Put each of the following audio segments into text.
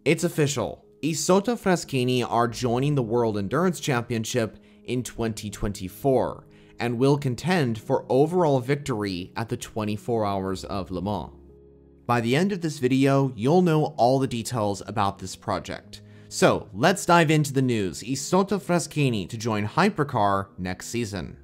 It's official. Isotta Fraschini are joining the World Endurance Championship in 2024 and will contend for overall victory at the 24 Hours of Le Mans. By the end of this video, you'll know all the details about this project. So let's dive into the news. Isotta Fraschini to join Hypercar next season.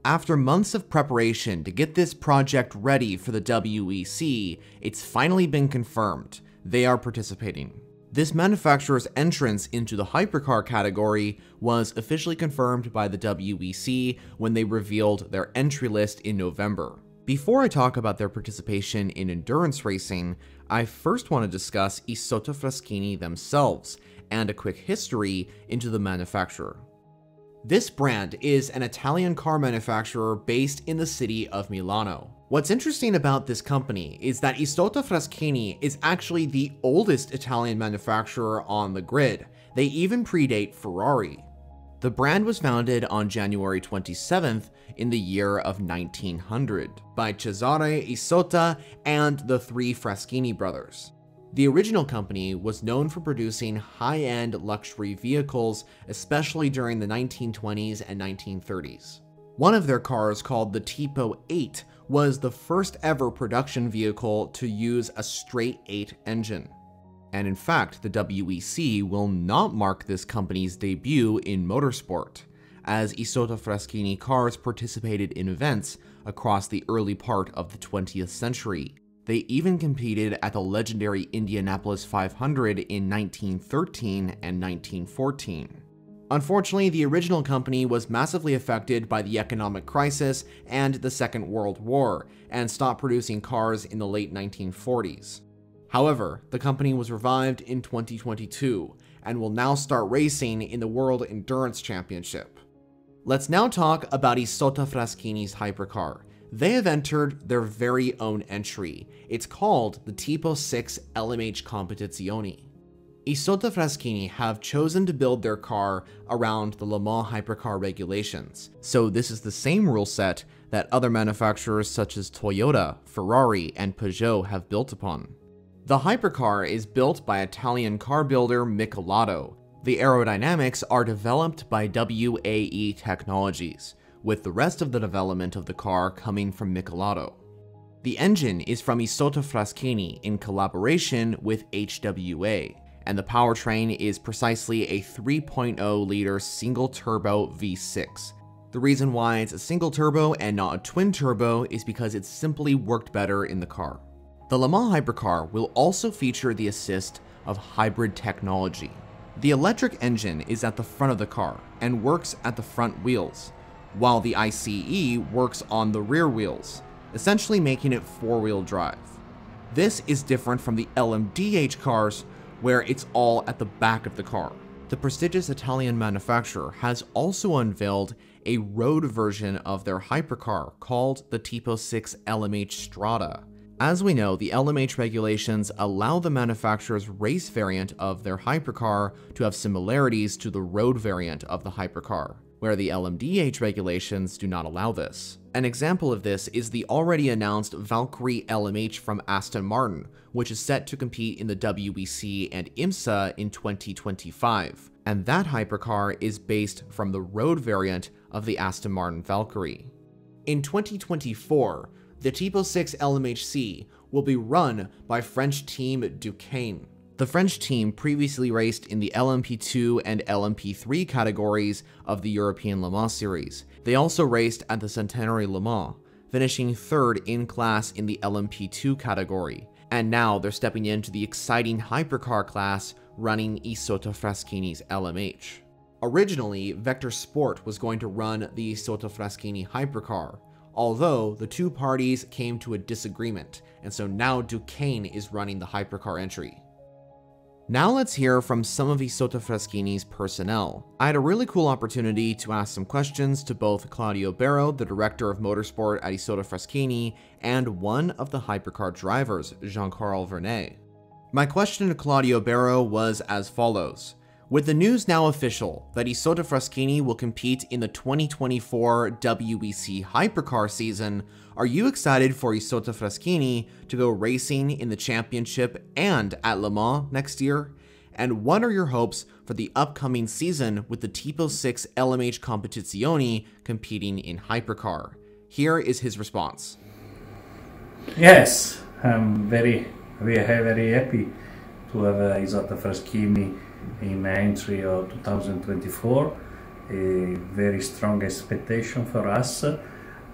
After months of preparation to get this project ready for the WEC, it's finally been confirmed. They are participating. This manufacturer's entrance into the hypercar category was officially confirmed by the WEC when they revealed their entry list in November. Before I talk about their participation in endurance racing, I first want to discuss Isotta Fraschini themselves and a quick history into the manufacturer. This brand is an Italian car manufacturer based in the city of Milano. What's interesting about this company is that Isotta Fraschini is actually the oldest Italian manufacturer on the grid. They even predate Ferrari. The brand was founded on January 27th in the year of 1900 by Cesare Isotta and the three Fraschini brothers. The original company was known for producing high-end luxury vehicles, especially during the 1920s and 1930s. One of their cars, called the Tipo 8, was the first ever production vehicle to use a straight 8 engine. And in fact, the WEC will not mark this company's debut in motorsport, as Isotta Fraschini cars participated in events across the early part of the 20th century. They even competed at the legendary Indianapolis 500 in 1913 and 1914. Unfortunately, the original company was massively affected by the economic crisis and the Second World War, and stopped producing cars in the late 1940s. However, the company was revived in 2022, and will now start racing in the World Endurance Championship. Let's now talk about Isotta Fraschini's hypercar. They have entered their very own entry. It's called the Tipo 6 LMH Competizione. Isotta Fraschini have chosen to build their car around the Le Mans hypercar regulations, so this is the same rule set that other manufacturers such as Toyota, Ferrari, and Peugeot have built upon. The hypercar is built by Italian car builder Micheloto. The aerodynamics are developed by WEC Technologies, with the rest of the development of the car coming from Micheloto. The engine is from Isotta Fraschini in collaboration with HWA, and the powertrain is precisely a 3.0-liter single-turbo V6. The reason why it's a single turbo and not a twin turbo is because it simply worked better in the car. The Le Mans hypercar will also feature the assist of hybrid technology. The electric engine is at the front of the car and works at the front wheels, while the ICE works on the rear wheels, essentially making it four-wheel drive. This is different from the LMDH cars, where it's all at the back of the car. The prestigious Italian manufacturer has also unveiled a road version of their hypercar called the Tipo 6 LMH Strada. As we know, the LMH regulations allow the manufacturer's race variant of their hypercar to have similarities to the road variant of the hypercar, where the LMDH regulations do not allow this. An example of this is the already announced Valkyrie LMH from Aston Martin, which is set to compete in the WEC and IMSA in 2025, and that hypercar is based from the road variant of the Aston Martin Valkyrie. In 2024, the Tipo 6 LMH-C will be run by French Team Duqieune. The French team previously raced in the LMP2 and LMP3 categories of the European Le Mans series. They also raced at the Centenary Le Mans, finishing third in class in the LMP2 category. And now they're stepping into the exciting hypercar class running Isotta Fraschini's LMH. Originally, Vector Sport was going to run the Isotta Fraschini hypercar, although the two parties came to a disagreement, and so now Duqieune is running the hypercar entry. Now let's hear from some of Isotta Fraschini's personnel. I had a really cool opportunity to ask some questions to both Claudio Berro, the director of motorsport at Isotta Fraschini, and one of the hypercar drivers, Jean-Karl Vernay. My question to Claudio Berro was as follows: With the news now official that Isotta Fraschini will compete in the 2024 WEC Hypercar season, are you excited for Isotta Fraschini to go racing in the championship and at Le Mans next year? And what are your hopes for the upcoming season with the Tipo 6 LMH Competizione competing in Hypercar? Here is his response. Yes, I'm very happy to have Isotta Fraschini in entry of 2024. A very strong expectation for us.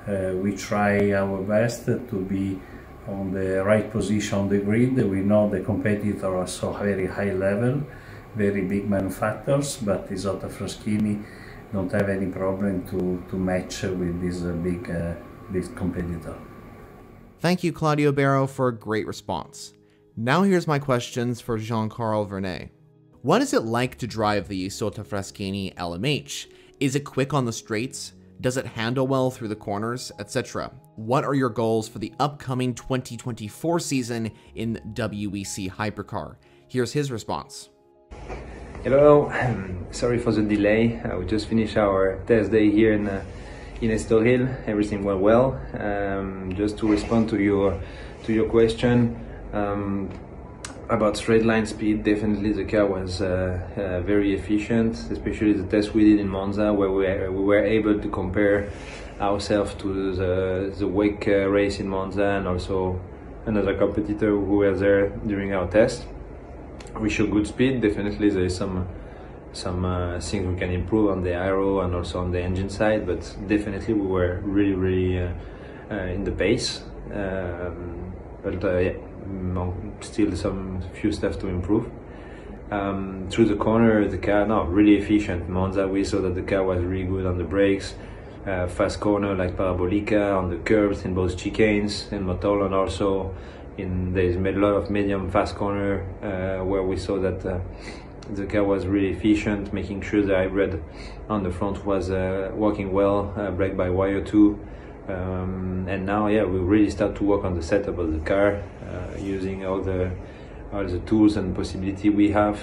We try our best to be on the right position on the grid. We know the competitors are so very high level, very big manufacturers, but Isotta Fraschini don't have any problem to match with this big competitor. Thank you, Claudio Berro, for a great response. Now here's my questions for Jean-Karl Vernay. What is it like to drive the Isotta Fraschini LMH? Is it quick on the straights? Does it handle well through the corners, etc.? What are your goals for the upcoming 2024 season in WEC Hypercar? Here's his response. Hello, sorry for the delay. We just finished our test day here in Estoril. Everything went well. Just to respond to your question, about straight line speed, definitely the car was very efficient, especially the test we did in Monza, where we were able to compare ourselves to the WEC race in Monza and also another competitor who were there during our test. We show good speed. Definitely there is some things we can improve on the aero and also on the engine side, but definitely we were really in the pace. Yeah, still some few stuff to improve. Through the corner, the car, really efficient. Monza, we saw that the car was really good on the brakes, fast corner like Parabolica, on the curves in both chicanes, and Motoland also. There's a lot of medium fast corner where we saw that the car was really efficient, making sure the hybrid on the front was working well, brake-by-wire too. And now, yeah, we really start to work on the setup of the car, using all the tools and possibility we have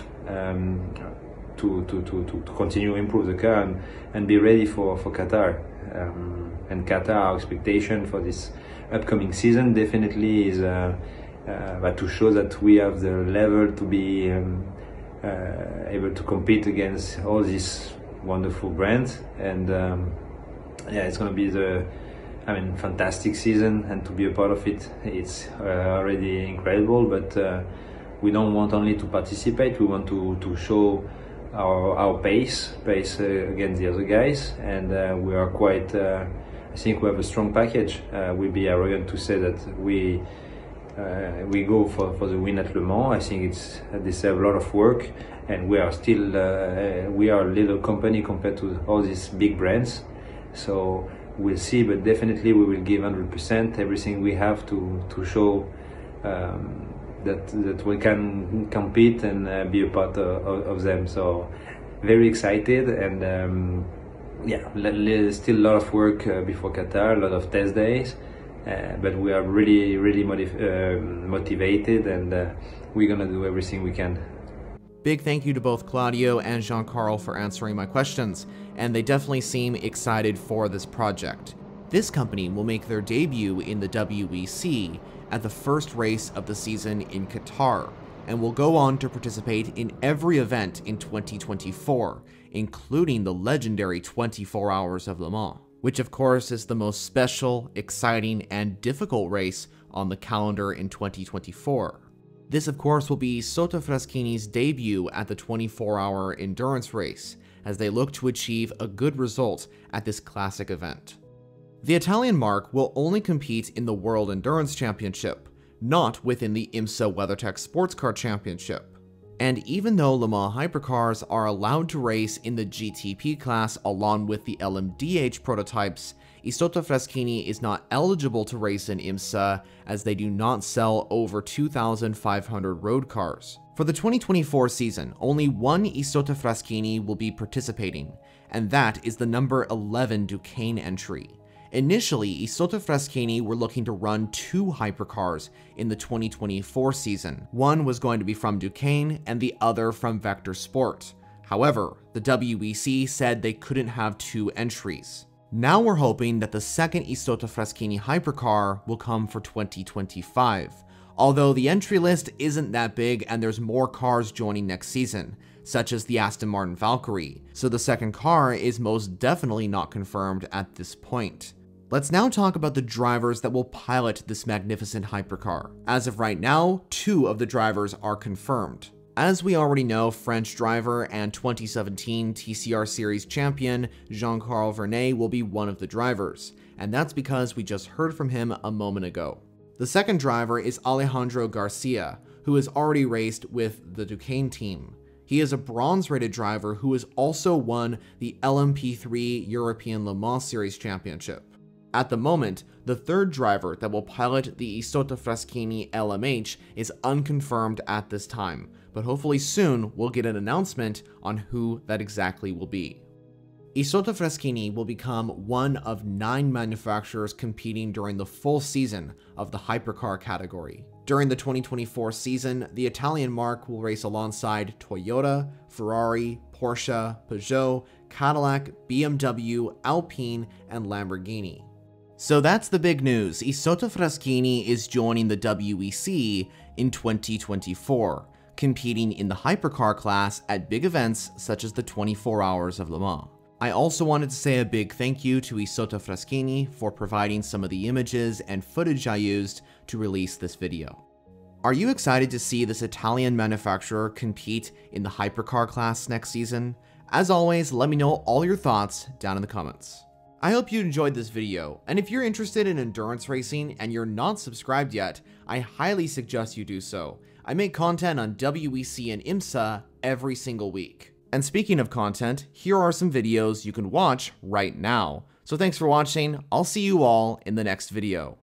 to continue to improve the car and be ready for Qatar. And Qatar, our expectation for this upcoming season definitely is to show that we have the level to be able to compete against all these wonderful brands. And yeah, it's going to be fantastic season, and to be a part of it, it's already incredible. But we don't want only to participate; we want to show our pace against the other guys, and we are quite. I think we have a strong package. We'll be arrogant to say that we go for the win at Le Mans. I think they have a lot of work, and we are still we are a little company compared to all these big brands. So we'll see, but definitely we will give 100%, everything we have to show that we can compete and be a part of them. So very excited, and yeah, still a lot of work before Qatar, a lot of test days, but we are really motivated, and we're gonna do everything we can. Big thank you to both Claudio and Jean-Karl for answering my questions, and they definitely seem excited for this project. This company will make their debut in the WEC at the first race of the season in Qatar, and will go on to participate in every event in 2024, including the legendary 24 Hours of Le Mans, which of course is the most special, exciting, and difficult race on the calendar in 2024. This of course will be Isotta Fraschini's debut at the 24-hour endurance race, as they look to achieve a good result at this classic event. The Italian marque will only compete in the World Endurance Championship, not within the IMSA WeatherTech Sports Car Championship. And even though Le Mans Hypercars are allowed to race in the GTP class along with the LMDH prototypes, Isotta Fraschini is not eligible to race in IMSA, as they do not sell over 2,500 road cars. For the 2024 season, only one Isotta Fraschini will be participating, and that is the number 11 Duqieune entry. Initially, Isotta Fraschini were looking to run 2 hypercars in the 2024 season. One was going to be from Duqieune and the other from Vector Sport. However, the WEC said they couldn't have 2 entries. Now we're hoping that the second Isotta Fraschini Hypercar will come for 2025, although the entry list isn't that big and there's more cars joining next season, such as the Aston Martin Valkyrie, so the second car is most definitely not confirmed at this point. Let's now talk about the drivers that will pilot this magnificent hypercar. As of right now, 2 of the drivers are confirmed. As we already know, French driver and 2017 TCR Series champion Jean-Karl Vernay will be one of the drivers, and that's because we just heard from him a moment ago. The second driver is Alejandro Garcia, who has already raced with the Duqieune team. He is a bronze-rated driver who has also won the LMP3 European Le Mans Series Championship. At the moment, the third driver that will pilot the Isotta Fraschini LMH is unconfirmed at this time, but hopefully soon we'll get an announcement on who that exactly will be. Isotta Fraschini will become one of 9 manufacturers competing during the full season of the hypercar category. During the 2024 season, the Italian marque will race alongside Toyota, Ferrari, Porsche, Peugeot, Cadillac, BMW, Alpine, and Lamborghini. So that's the big news. Isotta Fraschini is joining the WEC in 2024, competing in the hypercar class at big events such as the 24 Hours of Le Mans. I also wanted to say a big thank you to Isotta Fraschini for providing some of the images and footage I used to release this video. Are you excited to see this Italian manufacturer compete in the hypercar class next season? As always, let me know all your thoughts down in the comments. I hope you enjoyed this video, and if you're interested in endurance racing and you're not subscribed yet, I highly suggest you do so. I make content on WEC and IMSA every single week. And speaking of content, here are some videos you can watch right now. So thanks for watching, I'll see you all in the next video.